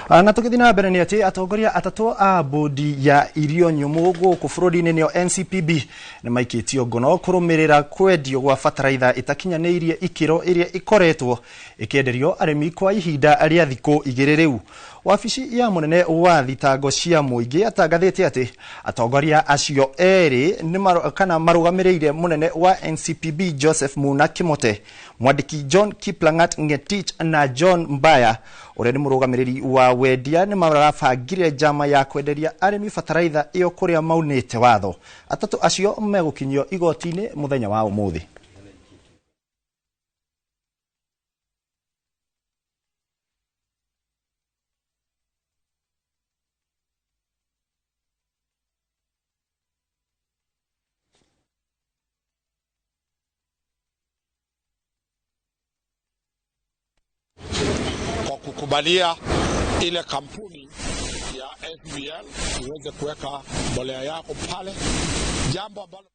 Na tukithina mbere ni ati atongoria atatu a bodi ya irio nyumu gũkũ bũrũri-inĩ nĩo NCPB nĩ maikĩtio ngono kũrũmĩrĩra kwendio gwa bataraitha itakinyanĩirie ikĩro ĩrĩa ĩkoretwo ĩkĩenderio arĩmi kwa ihinda rĩa thikũ 2 rĩu. Wabici ya munene wa thitango cia mũingĩ atangathĩte atĩ atongoria acio erĩ kana marũgamĩrĩire munene wa NCPB Joseph Muna Kimote, mwandĩki John Kiplangat Ngetich na John Mbaya ũrĩa nĩ mũrũgamĩrĩri wa wendia nĩ marabangire njama ya kwenderia arĩmi bataraitha ĩyo kũrĩa maunĩte watho. Atatũ acio megũkinyio igoti-inĩ mũthenya wa ũmũthĩ. Kwa kukubalia ile kampuni ya FBL iweze kuweka mbolea yako pale, jambo ambalo